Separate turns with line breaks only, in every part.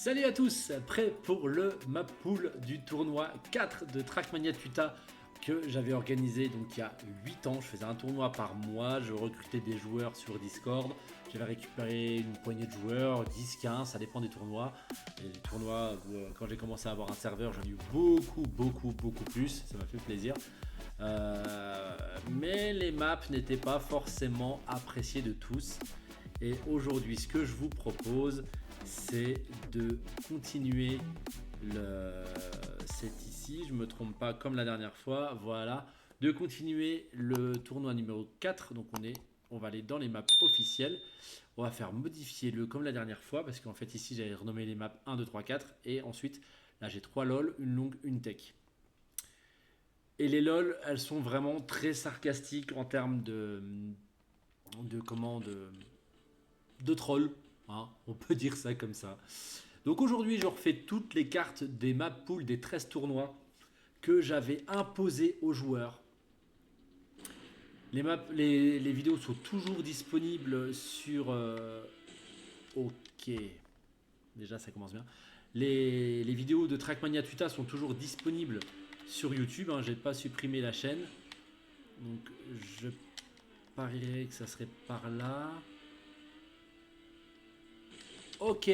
Salut à tous, prêts pour le map pool du tournoi 4 de Trackmania Tuta que j'avais organisé donc il y a 8 ans. Je faisais un tournoi par mois, je recrutais des joueurs sur Discord, j'avais récupéré une poignée de joueurs, 10-15, ça dépend des tournois. Et les tournois, quand j'ai commencé à avoir un serveur, j'en ai eu beaucoup plus, ça m'a fait plaisir. Mais les maps n'étaient pas forcément appréciées de tous. Et aujourd'hui, ce que je vous propose, c'est de continuer c'est ici, je me trompe pas, comme la dernière fois, voilà, de continuer le tournoi numéro 4. Donc on va aller dans les maps officielles. On va faire modifier le comme la dernière fois, parce qu'en fait ici j'avais renommé les maps 1, 2, 3, 4. Et ensuite, là j'ai 3 LOL, une longue, une tech. Et les LOL, elles sont vraiment très sarcastiques en termes de troll, hein, on peut dire ça comme ça. Donc aujourd'hui, je refais toutes les cartes des map pool des 13 tournois que j'avais imposés aux joueurs. Les vidéos sont toujours disponibles sur... Ok, déjà ça commence bien. Les vidéos de Trackmania Tuta sont toujours disponibles sur YouTube, hein, j'ai pas supprimé la chaîne. Donc je parierais que ça serait par là. Ok.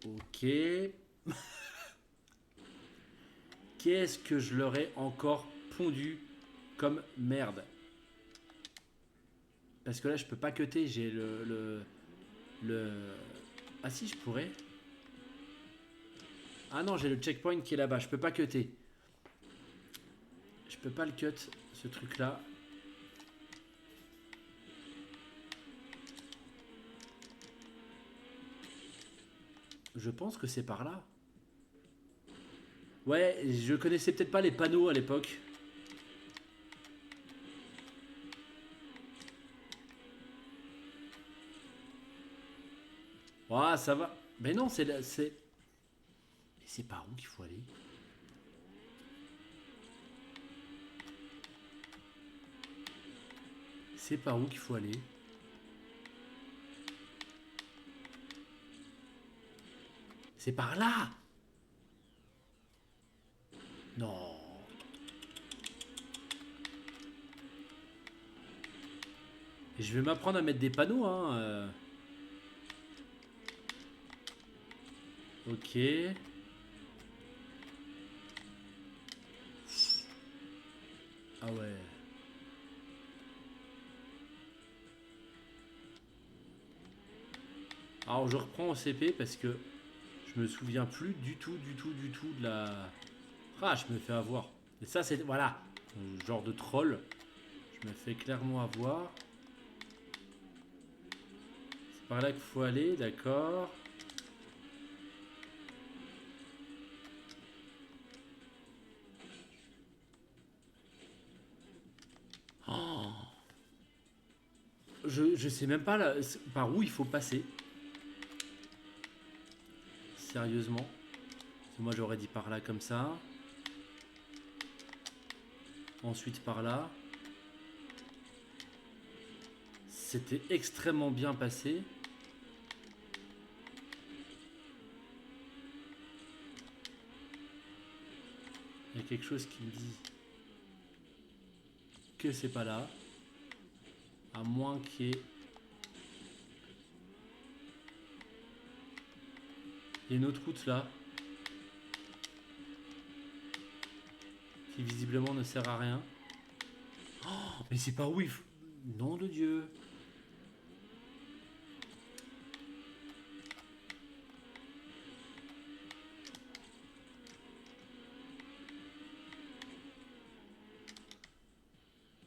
Ok. Qu'est-ce que je leur ai encore pondu comme merde? Parce que là, je peux pas cutter. J'ai le... Ah si, je pourrais. Ah non, j'ai le checkpoint qui est là-bas. Je peux pas cutter. Je peux pas le cut, ce truc-là. Je pense que c'est par là. Ouais, je connaissais peut-être pas les panneaux à l'époque. Ah, ça va. Mais non, c'est... Mais c'est par où qu'il faut aller? C'est par où qu'il faut aller? C'est par là! Non. Et je vais m'apprendre à mettre des panneaux, hein. Ok. Ah ouais. Alors je reprends au CP parce que je me souviens plus du tout de la... Ah, je me fais avoir. Et ça c'est... Voilà. Genre de troll. Je me fais clairement avoir. C'est par là qu'il faut aller, d'accord. Oh, je sais même pas là, par où il faut passer. Sérieusement. Moi j'aurais dit par là comme ça. Ensuite par là. C'était extrêmement bien passé. Il y a quelque chose qui me dit que c'est pas là. À moins qu'il y ait... Il y a une autre route là. Qui visiblement ne sert à rien. Oh, mais c'est pas où il faut... Nom de Dieu.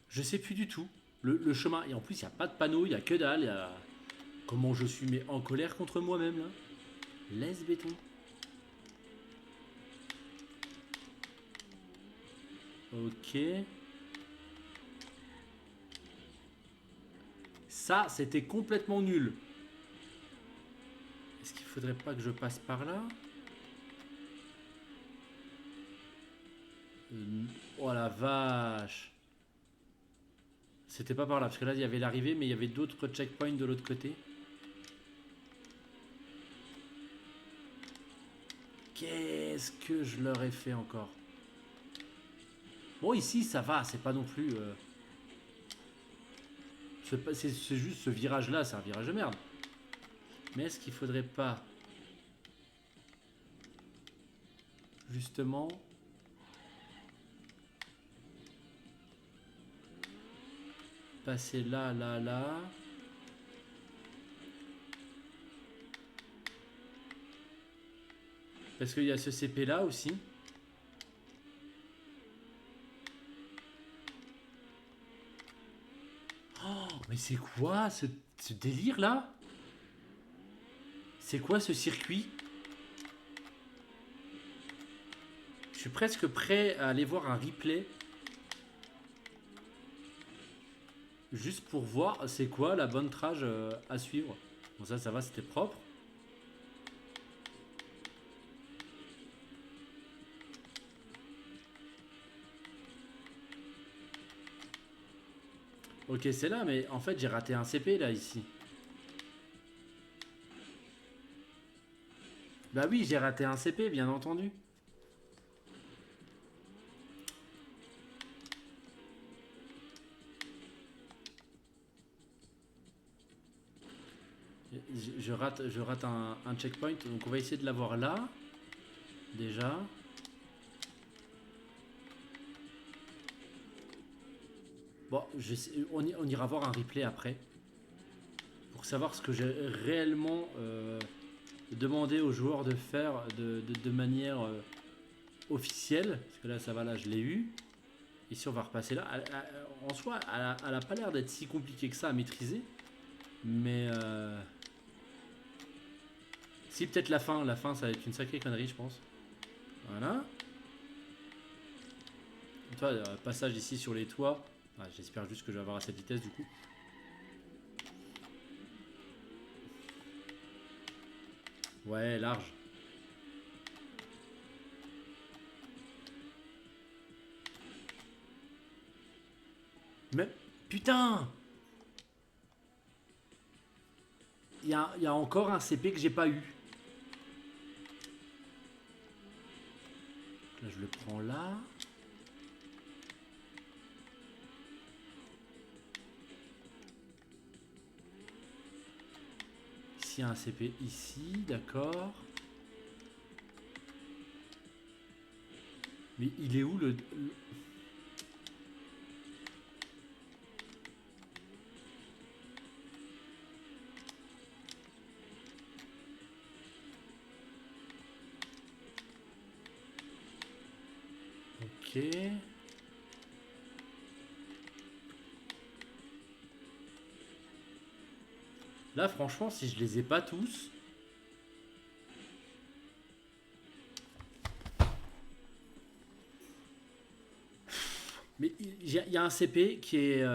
Je sais plus du tout. Le chemin. Et en plus, il n'y a pas de panneau, il n'y a que dalle. Comment je suis mais en colère contre moi-même là. Laisse béton. Ok. Ça, c'était complètement nul. Est-ce qu'il faudrait pas que je passe par là? Oh la vache. C'était pas par là, parce que là, il y avait l'arrivée, mais il y avait d'autres checkpoints de l'autre côté. Qu'est-ce que je leur ai fait encore? Bon, ici, ça va, c'est pas non plus... c'est juste ce virage-là, c'est un virage de merde. Mais est-ce qu'il faudrait pas... Justement... Passer là, là, là... Parce qu'il y a ce CP là aussi. Oh, mais c'est quoi ce délire là? C'est quoi ce circuit? Je suis presque prêt à aller voir un replay. Juste pour voir c'est quoi la bonne trage à suivre. Bon ça va, c'était propre. Ok, c'est là, mais en fait, j'ai raté un CP, là, ici. Bah oui, j'ai raté un CP, bien entendu. Je rate un checkpoint, donc on va essayer de l'avoir là. Déjà. Bon, on ira voir un replay après. Pour savoir ce que j'ai réellement demandé aux joueurs de faire de manière officielle. Parce que là, ça va, là, je l'ai eu. Ici, on va repasser là. En soi, elle a pas l'air d'être si compliquée que ça à maîtriser. Mais... Si, peut-être la fin. La fin, ça va être une sacrée connerie, je pense. Voilà. Toi, passage ici sur les toits. Ah, j'espère juste que je vais avoir à cette vitesse, du coup. Ouais, large. Mais... Putain! Il y a encore un CP que j'ai pas eu. Là, je le prends là. Ici, il y a un CP ici, d'accord. Mais il est où le... Ok. Là, franchement, si je les ai pas tous... Mais il y a un CP qui est...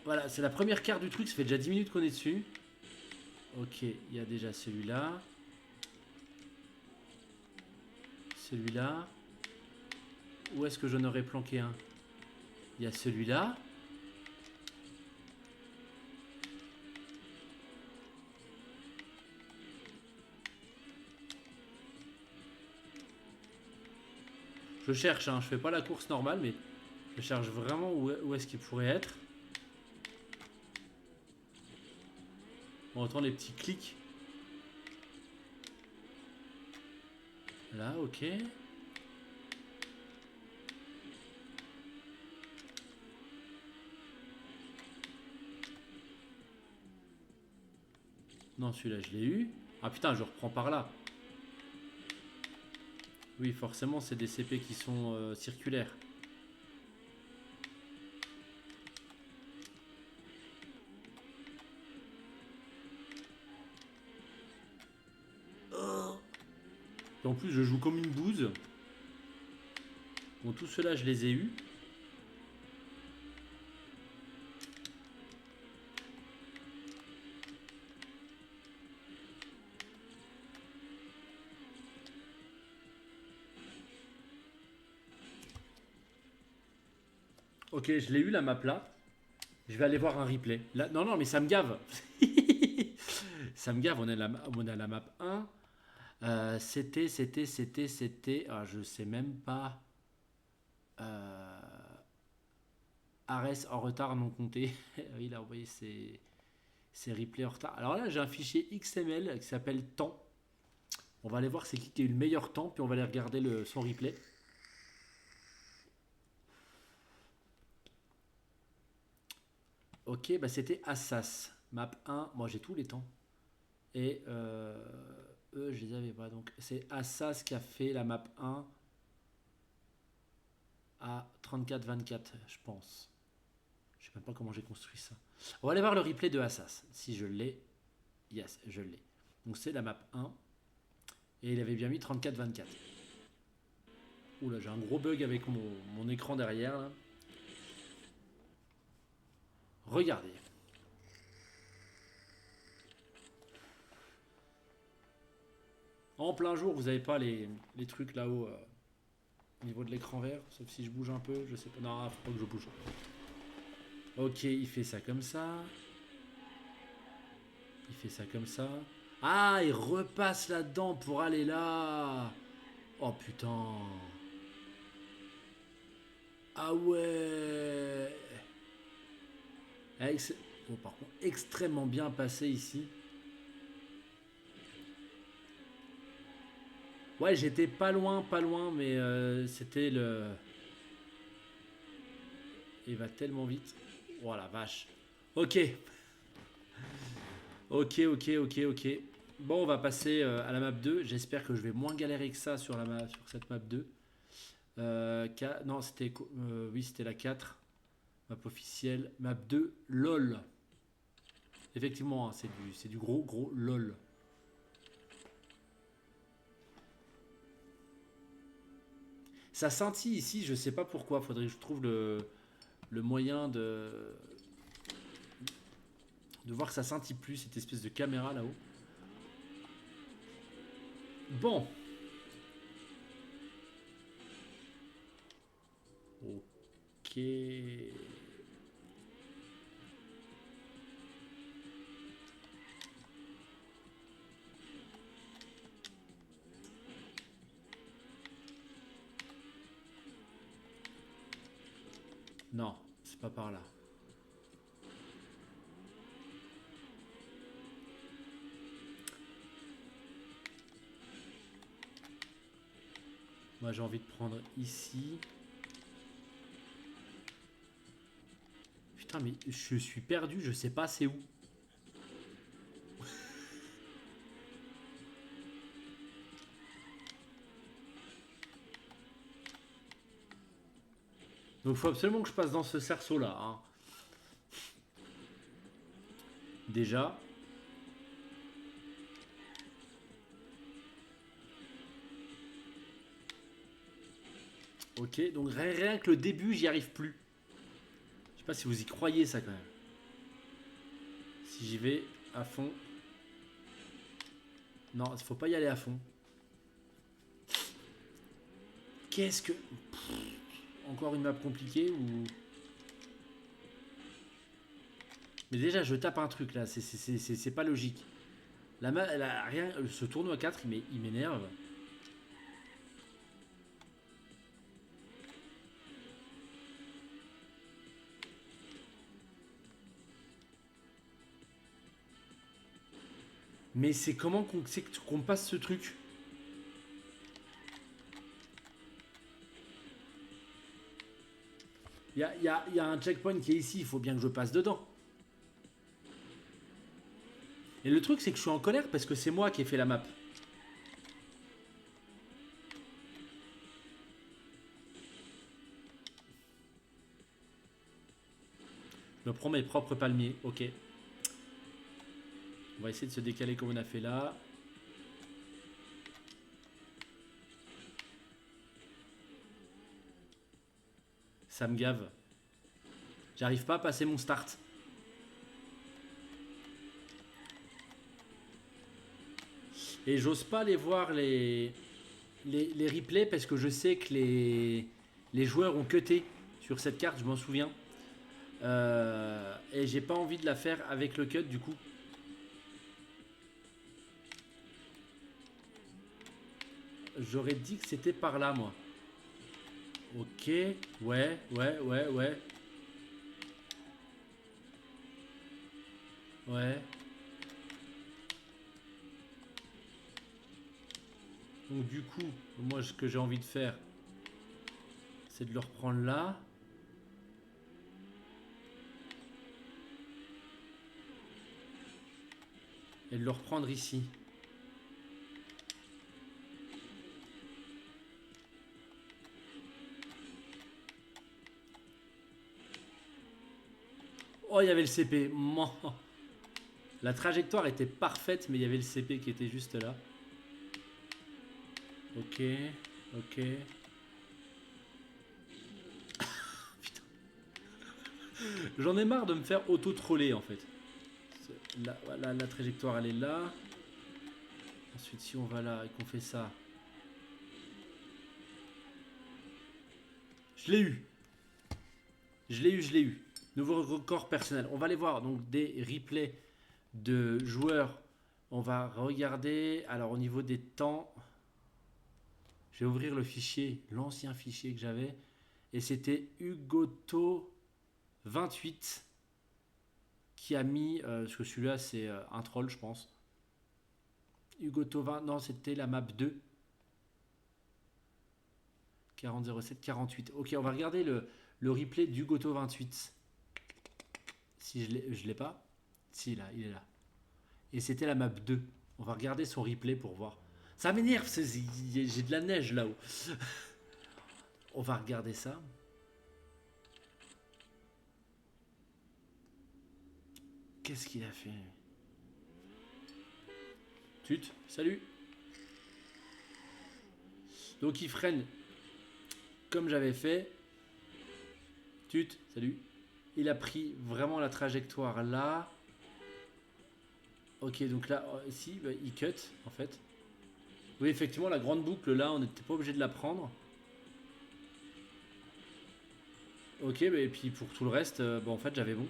Voilà, c'est la première carte du truc, ça fait déjà 10 minutes qu'on est dessus. Ok, il y a déjà celui-là. Celui-là. Où est-ce que j'en aurais planqué un? Il y a celui-là. Je cherche, hein, je fais pas la course normale, mais je cherche vraiment où est-ce qu'il pourrait être. On entend les petits clics. Là, ok. Non, celui-là, je l'ai eu. Ah putain, je reprends par là. Oui, forcément, c'est des CP qui sont circulaires. Et en plus, je joue comme une bouse. Bon, tout cela, je les ai eus. Ok, je l'ai eu la map là. Je vais aller voir un replay. Là, non, non, mais ça me gave. Ça me gave, on est à la map 1. C'était. Ah, je sais même pas. Euh, Ares en retard non compté. Il a envoyé ses replays en retard. Alors là, j'ai un fichier XML qui s'appelle temps. On va aller voir c'est qui a eu le meilleur temps, puis on va aller regarder son replay. Ok, bah c'était Assas. Map 1. Moi, j'ai tous les temps. Et eux, je les avais pas. Donc, c'est Assas qui a fait la map 1 à 34-24, je pense. Je sais même pas comment j'ai construit ça. On va aller voir le replay de Assas. Si je l'ai. Yes, je l'ai. Donc, c'est la map 1. Et il avait bien mis 34-24. Oula, j'ai un gros bug avec mon écran derrière. Là. Regardez. En plein jour, vous n'avez pas les trucs là-haut au niveau de l'écran vert. Sauf si je bouge un peu. Je sais pas. Non, faut pas que je bouge. Ok, il fait ça comme ça. Il fait ça comme ça. Ah, il repasse là-dedans pour aller là. Oh putain. Ah ouais. Oh, par contre, extrêmement bien passé ici. Ouais, j'étais pas loin, mais c'était le... Il va tellement vite. Oh la vache. Ok. Ok. Bon, on va passer à la map 2. J'espère que je vais moins galérer que ça sur cette map 2. Non, c'était... oui, c'était la 4. Map officielle. Map 2, LOL. Effectivement, hein, c'est du gros LOL. Ça scintille ici, je sais pas pourquoi. Faudrait que je trouve le moyen de voir que ça scintille plus, cette espèce de caméra là-haut. Bon. Ok. Non, c'est pas par là. Moi j'ai envie de prendre ici. Putain mais je suis perdu, je sais pas c'est où. Donc il faut absolument que je passe dans ce cerceau là. Hein. Déjà. Ok, donc rien que le début j'y arrive plus. Je sais pas si vous y croyez ça quand même. Si j'y vais à fond. Non, il faut pas y aller à fond. Qu'est-ce que... Encore une map compliquée ou... Mais déjà je tape un truc là, c'est pas logique. La map, elle a rien... Ce tournoi 4 il m'énerve. Mais c'est comment qu'on passe ce truc? Il y a un checkpoint qui est ici, il faut bien que je passe dedans. Et le truc, c'est que je suis en colère parce que c'est moi qui ai fait la map. Je me prends mes propres palmiers, ok. On va essayer de se décaler comme on a fait là. Ça me gave. J'arrive pas à passer mon start. Et j'ose pas aller voir les replays parce que je sais que les joueurs ont cuté sur cette carte, je m'en souviens. Et j'ai pas envie de la faire avec le cut du coup. J'aurais dit que c'était par là moi. Ok, ouais. Ouais. Donc du coup, moi ce que j'ai envie de faire, c'est de le reprendre là. Et de le reprendre ici. Oh, il y avait le CP. La trajectoire était parfaite, mais il y avait le CP qui était juste là. Ok, ok. Putain. J'en ai marre de me faire auto-troller en fait. Là, voilà, la trajectoire elle est là. Ensuite, si on va là et qu'on fait ça. Je l'ai eu. Je l'ai eu. Nouveau record personnel. On va aller voir donc des replays de joueurs. On va regarder. Alors au niveau des temps, je vais ouvrir le fichier, l'ancien fichier que j'avais. Et c'était Hugoto 28 qui a mis, parce que celui-là c'est un troll je pense. Hugoto 20, non c'était la map 2. 4007 48. Ok, on va regarder le replay d'Hugoto 28. Si je l'ai pas. Si là, il est là. Et c'était la map 2. On va regarder son replay pour voir. Ça m'énerve, j'ai de la neige là-haut. On va regarder ça. Qu'est-ce qu'il a fait? Tut, salut. Donc il freine comme j'avais fait. Tut, salut. Il a pris vraiment la trajectoire là. Ok, donc là, si, bah, il cut en fait. Oui, effectivement, la grande boucle là, on n'était pas obligé de la prendre. Ok, bah, et puis pour tout le reste, bah, en fait, j'avais bon.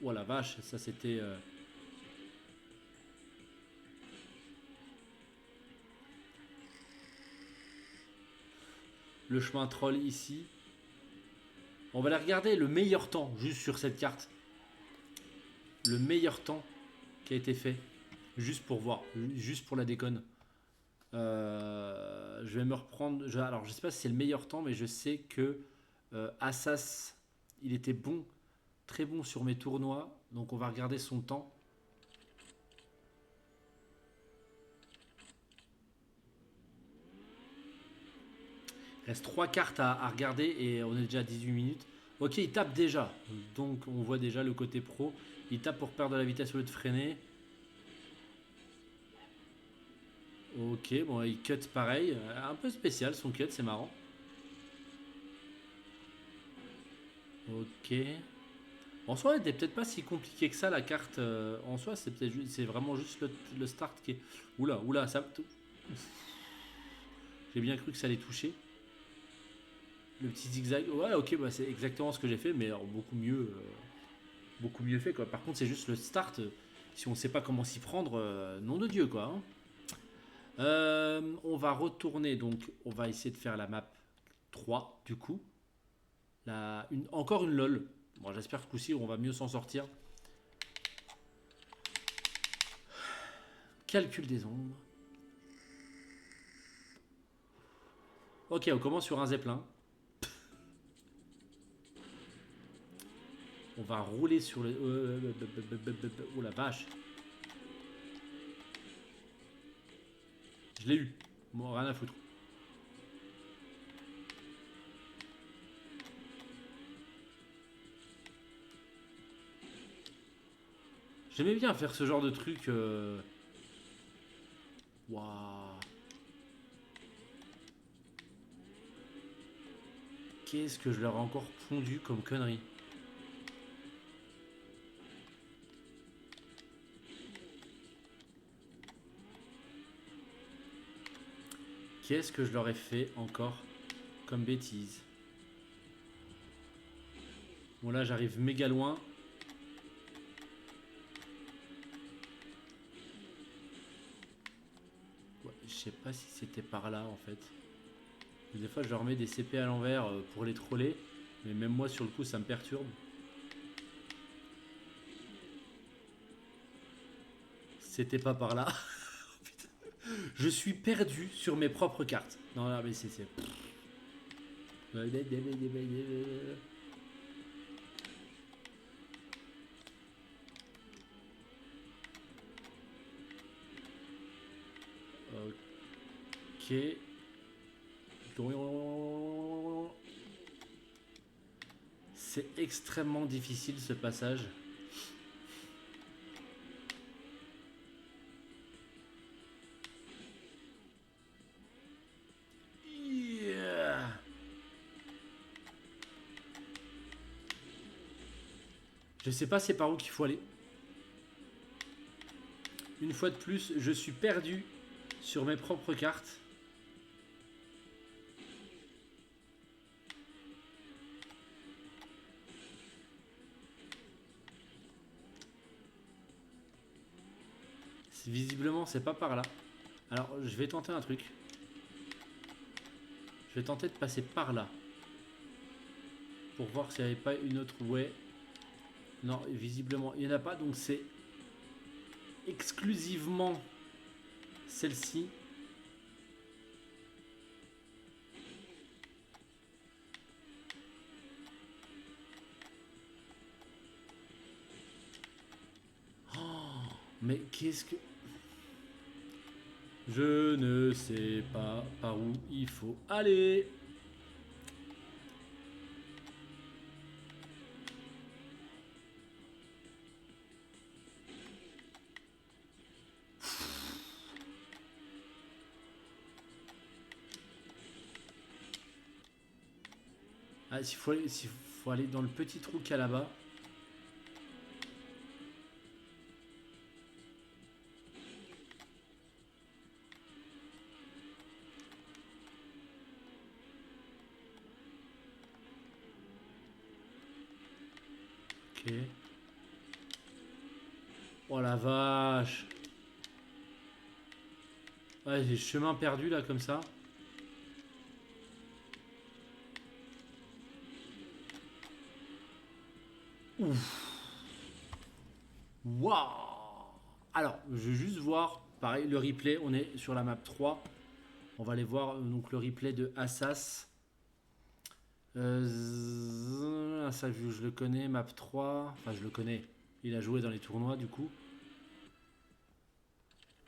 Oh la vache, ça c'était. Le chemin troll ici. On va aller regarder le meilleur temps juste sur cette carte. Le meilleur temps qui a été fait. Juste pour voir. Juste pour la déconne. Je vais me reprendre. Alors je sais pas si c'est le meilleur temps, mais je sais que Assas, il était bon. Très bon sur mes tournois. Donc on va regarder son temps. Il reste 3 cartes à regarder et on est déjà à 18 minutes. Ok, il tape déjà. Donc on voit déjà le côté pro. Il tape pour perdre de la vitesse au lieu de freiner. Ok, bon, il cut pareil. Un peu spécial son cut, c'est marrant. Ok. En soi, elle n'était peut-être pas si compliqué que ça la carte. En soi, c'est vraiment juste le start qui est. Oula, ça. J'ai bien cru que ça allait toucher. Le petit zigzag. Ouais, ok, bah, c'est exactement ce que j'ai fait, mais alors, beaucoup mieux fait quoi. Par contre, c'est juste le start. Si on ne sait pas comment s'y prendre, nom de Dieu quoi. Hein. On va retourner donc. On va essayer de faire la map 3 du coup. Encore une LOL. Bon, j'espère que ce coup-ci, on va mieux s'en sortir. Calcul des ombres. Ok, on commence sur un zeppelin. On va rouler sur le... Oh la vache. Je l'ai eu. Bon, rien à foutre. J'aimais bien faire ce genre de truc. Waouh. Qu'est-ce que je leur ai encore pondu comme connerie. Qu'est-ce que je leur ai fait encore comme bêtise. Bon là j'arrive méga loin. Ouais, je sais pas si c'était par là en fait. Des fois je leur mets des CP à l'envers pour les troller. Mais même moi sur le coup ça me perturbe. C'était pas par là. Je suis perdu sur mes propres cartes. Non, non mais c'est... Ok. C'est extrêmement difficile ce passage. Yeah. Je sais pas c'est par où qu'il faut aller. Une fois de plus, je suis perdu sur mes propres cartes. Visiblement, c'est pas par là. Alors, je vais tenter un truc. Je vais tenter de passer par là. Pour voir s'il n'y avait pas une autre way. Non, visiblement, il n'y en a pas. Donc, c'est exclusivement celle-ci. Oh, mais qu'est-ce que... Je ne sais pas par où il faut aller. Ah, s'il faut aller dans le petit trou qu'il y a là-bas. Ok. Oh la vache. Ouais, j'ai le chemin perdu là comme ça. Ouf. Waouh. Alors, je vais juste voir, pareil, le replay. On est sur la map 3. On va aller voir donc le replay de Assas. Ça, je le connais, map 3. Enfin, je le connais. Il a joué dans les tournois du coup.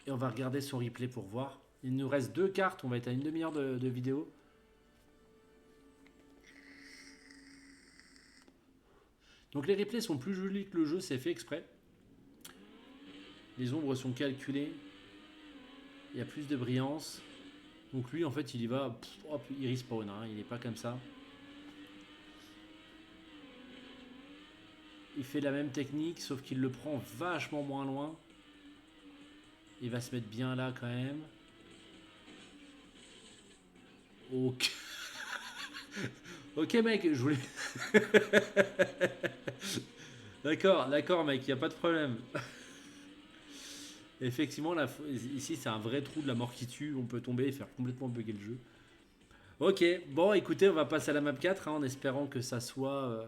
Et on va regarder son replay pour voir. Il nous reste 2 cartes. On va être à une demi-heure de vidéo. Donc les replays sont plus jolis que le jeu, c'est fait exprès. Les ombres sont calculées. Il y a plus de brillance. Donc lui en fait il y va, hop, il respawn, hein, il n'est pas comme ça. Il fait la même technique sauf qu'il le prend vachement moins loin. Il va se mettre bien là quand même. Ok. Ok mec, je voulais... D'accord mec, il n'y a pas de problème. Effectivement, là, ici c'est un vrai trou de la mort qui tue. On peut tomber et faire complètement bugger le jeu. Ok, bon écoutez, on va passer à la map 4 hein, en espérant que ça soit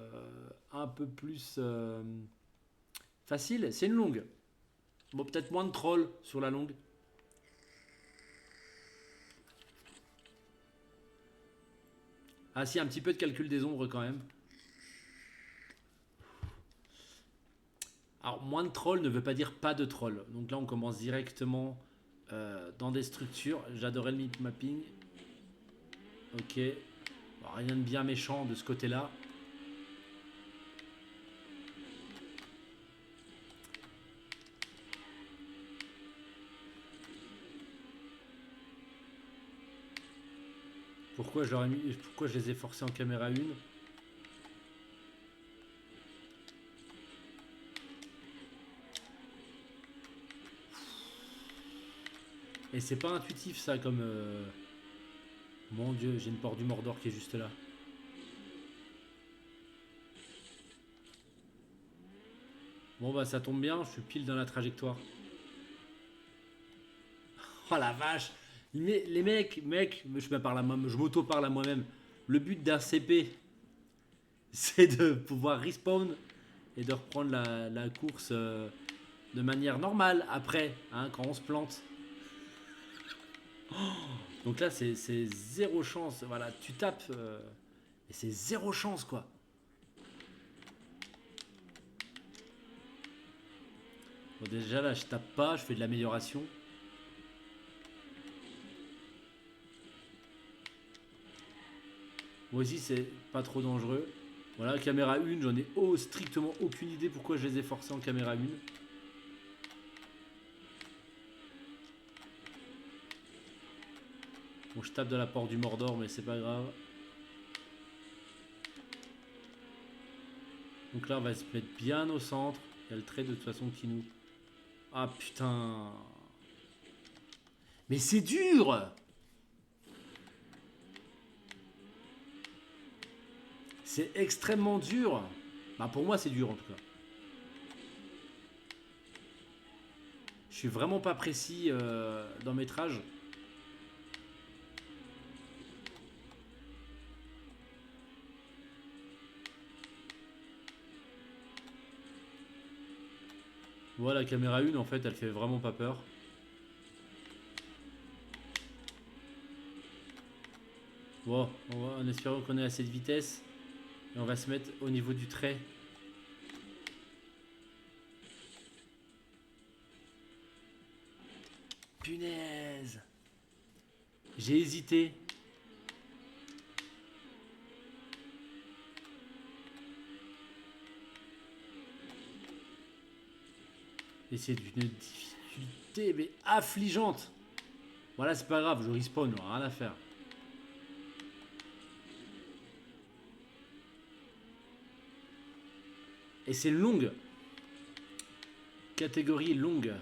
un peu plus facile. C'est une longue. Bon, peut-être moins de trolls sur la longue. Ah si, un petit peu de calcul des ombres quand même. Alors, moins de trolls ne veut pas dire pas de trolls. Donc là, on commence directement dans des structures. J'adorais le map mapping. Ok. Bon, rien de bien méchant de ce côté-là. Pourquoi je les ai forcés en caméra 1? Et c'est pas intuitif ça comme... Mon dieu, j'ai une porte du Mordor qui est juste là. Bon bah ça tombe bien, je suis pile dans la trajectoire. Oh la vache. Mais les mecs, je m'auto-parle à moi-même. Le but d'un CP, c'est de pouvoir respawn et de reprendre la course de manière normale après, hein, quand on se plante. Donc là, c'est zéro chance. Voilà, tu tapes et c'est zéro chance, quoi. Bon, déjà là, je tape pas, je fais de l'amélioration. Moi aussi, c'est pas trop dangereux. Voilà, caméra 1, j'en ai strictement aucune idée pourquoi je les ai forcés en caméra 1. Bon, je tape de la porte du Mordor, mais c'est pas grave. Donc là, on va se mettre bien au centre. Il y a le trait de toute façon qui nous... Ah putain. Mais c'est dur. C'est extrêmement dur. Bah pour moi, c'est dur en tout cas. Je suis vraiment pas précis dans mes trages. Voilà, la caméra 1, en fait, elle fait vraiment pas peur. Bon, en espérant qu'on ait assez de vitesse. Et on va se mettre au niveau du trait. Punaise. J'ai hésité. Et c'est d'une difficulté mais affligeante. Voilà, c'est pas grave, je respawn, rien à faire. Et c'est longue. Catégorie longue.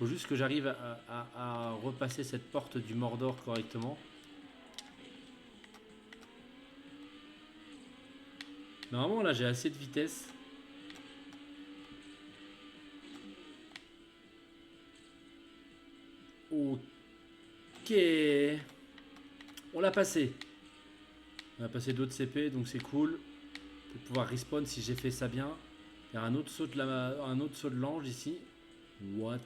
Faut juste que j'arrive à repasser cette porte du Mordor correctement. Normalement, là, j'ai assez de vitesse. Ok. On l'a passé. On a passé d'autres CP, donc c'est cool. Pour pouvoir respawn si j'ai fait ça bien. Il y a un autre saut de l'ange ici. What?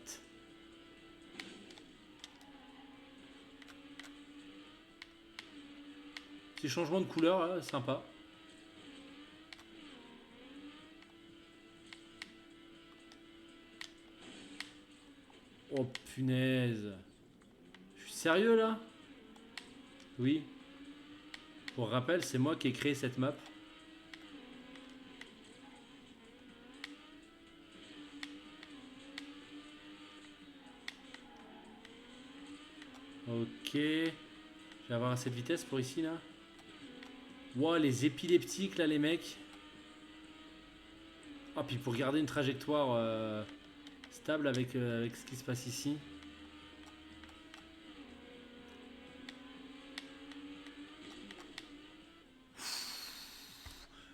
Petit changement de couleur, là, sympa. Oh punaise. Je suis sérieux là? Oui. Pour rappel, c'est moi qui ai créé cette map. Ok. Je vais avoir assez de vitesse pour ici là. Wow, les épileptiques là les mecs. Ah, puis pour garder une trajectoire stable avec ce qui se passe ici.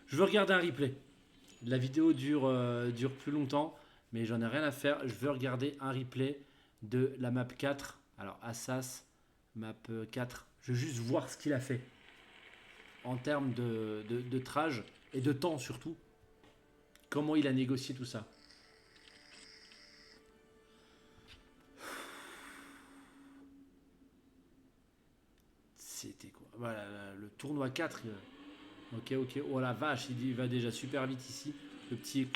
Je veux regarder un replay. La vidéo dure plus longtemps, mais j'en ai rien à faire. Je veux regarder un replay de la map 4. Alors Assas, map 4. Je veux juste voir ce qu'il a fait. En termes de trage et de temps surtout. Comment il a négocié tout ça. C'était quoi? Voilà, le tournoi 4. Ok, ok. Oh la vache, il va déjà super vite ici. Le petit...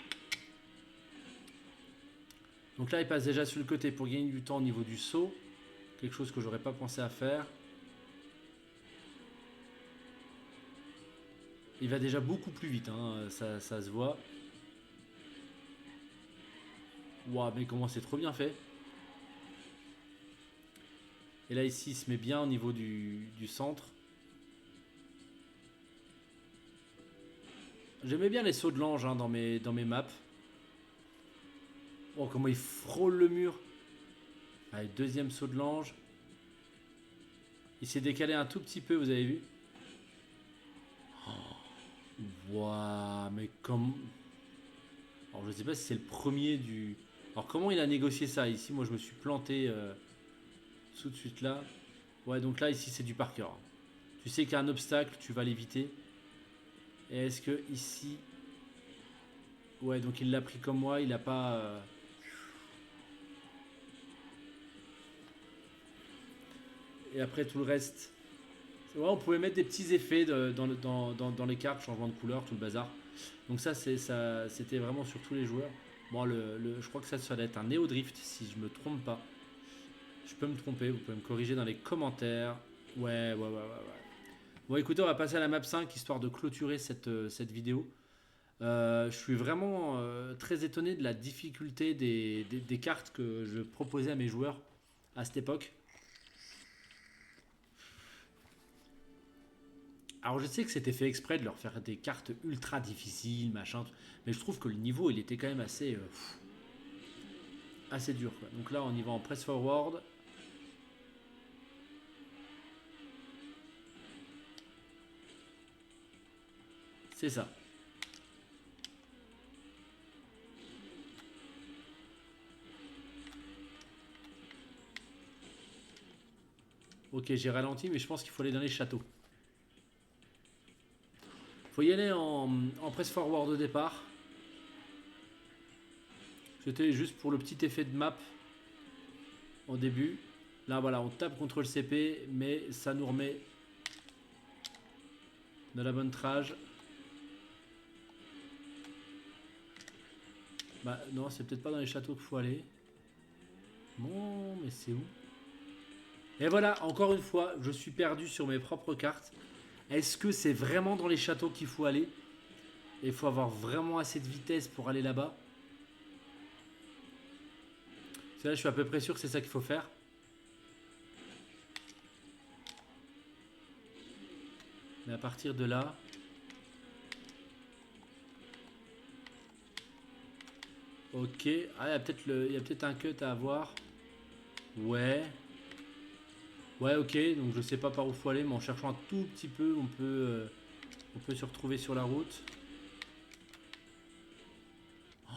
Donc là, il passe déjà sur le côté pour gagner du temps au niveau du saut. Quelque chose que j'aurais pas pensé à faire. Il va déjà beaucoup plus vite, hein, ça se voit. Waouh, mais comment c'est trop bien fait. Et là, ici, il se met bien au niveau du centre. J'aimais bien les sauts de l'ange hein, dans mes maps. Oh, comment il frôle le mur. Allez, deuxième saut de l'ange. Il s'est décalé un tout petit peu, vous avez vu. Oh, waouh, mais comme... Alors je sais pas si c'est le premier du... Alors comment il a négocié ça? Ici, moi je me suis planté tout de suite là. Ouais, donc là, ici, c'est du par cœur. Tu sais qu'il y a un obstacle, tu vas l'éviter. Et est-ce que ici... Ouais, donc il l'a pris comme moi, il a pas... Et après, tout le reste... Ouais, on pouvait mettre des petits effets dans les cartes, changement de couleur, tout le bazar. Donc ça, c'était vraiment sur tous les joueurs. Bon, je crois que ça doit être un Neo Drift, si je me trompe pas. Je peux me tromper, vous pouvez me corriger dans les commentaires. Ouais. Bon, écoutez, on va passer à la map 5, histoire de clôturer cette vidéo. Je suis vraiment très étonné de la difficulté des cartes que je proposais à mes joueurs à cette époque. Alors je sais que c'était fait exprès de leur faire des cartes ultra difficiles, machin, mais je trouve que le niveau il était quand même assez dur, quoi. Donc là on y va en press forward. C'est ça. Ok, j'ai ralenti, mais je pense qu'il faut aller dans les châteaux. Faut y aller en press forward au départ. C'était juste pour le petit effet de map au début. Là voilà, on tape contre le CP, mais ça nous remet de la bonne trage. Bah non, c'est peut-être pas dans les châteaux qu'il faut aller. Bon, mais c'est où? Et voilà, encore une fois, je suis perdu sur mes propres cartes. Est-ce que c'est vraiment dans les châteaux qu'il faut aller? Il faut avoir vraiment assez de vitesse pour aller là-bas. Là, je suis à peu près sûr que c'est ça qu'il faut faire. Mais à partir de là... Ok. Ah, il y a peut-être un cut à avoir. Ouais. Ouais, ok. Donc je sais pas par où faut aller, mais en cherchant un tout petit peu, on peut se retrouver sur la route. Oh,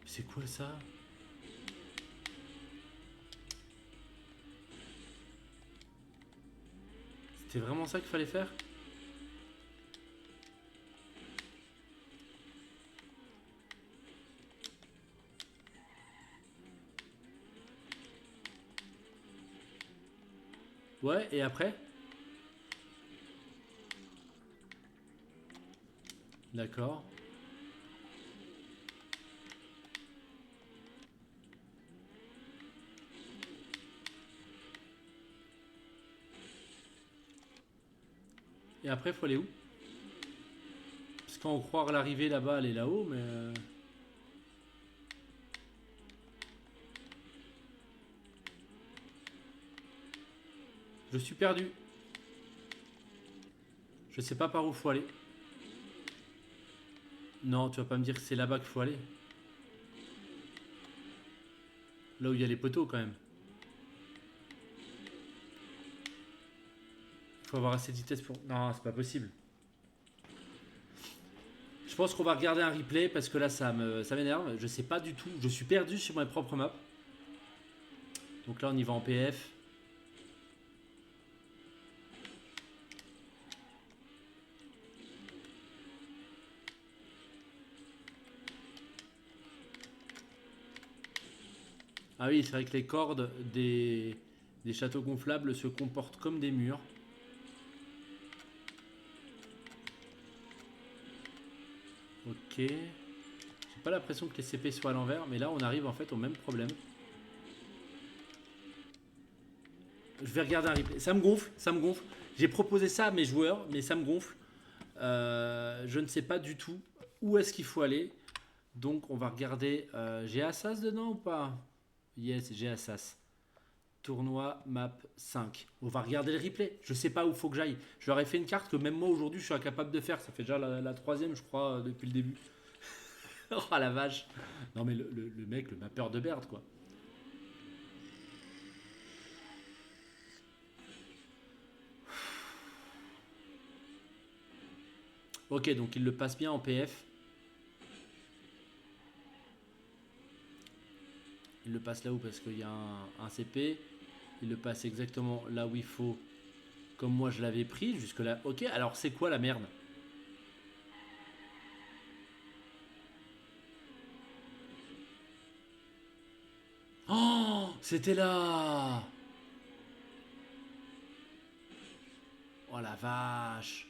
c'est quoi ça? C'était vraiment ça qu'il fallait faire? Ouais, et après? D'accord. Et après, faut aller où? Parce qu'on croire l'arrivée là-bas, elle est là-haut, mais... Je suis perdu. Je sais pas par où faut aller. Non, tu vas pas me dire que c'est là-bas qu'il faut aller. Là où il y a les poteaux quand même. Il faut avoir assez de vitesse pour... Non, c'est pas possible. Je pense qu'on va regarder un replay parce que là ça m'énerve. Je sais pas du tout. Je suis perdu sur mes propres maps. Donc là on y va en PF. Ah oui, c'est vrai que les cordes des châteaux gonflables se comportent comme des murs. Ok. J'ai pas l'impression que les CP soient à l'envers, mais là on arrive en fait au même problème. Je vais regarder un replay. Ça me gonfle, ça me gonfle. J'ai proposé ça à mes joueurs, mais ça me gonfle. Je ne sais pas du tout où est-ce qu'il faut aller. Donc on va regarder. J'ai Assas dedans ou pas? Yes, j'ai Assas. Tournoi map 5. On va regarder le replay. Je sais pas où faut que j'aille. Je leur ai fait une carte que même moi aujourd'hui je suis incapable de faire. Ça fait déjà la troisième, je crois, depuis le début. Oh la vache. Non mais le mec, le mappeur de Baird quoi. Ok, donc il le passe bien en PF. il le passe là où parce qu'il y a un CP. Il le passe exactement là où il faut, comme moi je l'avais pris. Jusque là, ok. Alors c'est quoi la merde? Oh, c'était là. Oh la vache.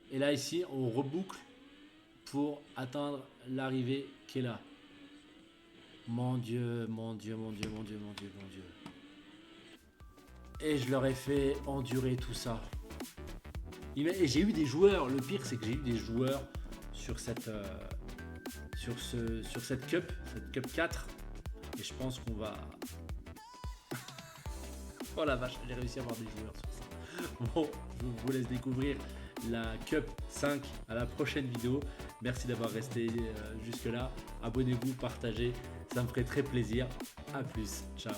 Et là ici, on reboucle pour atteindre l'arrivée qui est là. Mon Dieu, mon Dieu, mon Dieu, mon Dieu, mon Dieu, mon Dieu. Et je leur ai fait endurer tout ça. Et j'ai eu des joueurs, le pire c'est que j'ai eu des joueurs sur cette, sur cette cup 4. Et je pense qu'on va... Oh la vache, j'ai réussi à avoir des joueurs sur ça. Bon, je vous laisse découvrir la Cup 5 à la prochaine vidéo. Merci d'avoir resté jusque là. Abonnez-vous, partagez, ça me ferait très plaisir. A plus, ciao.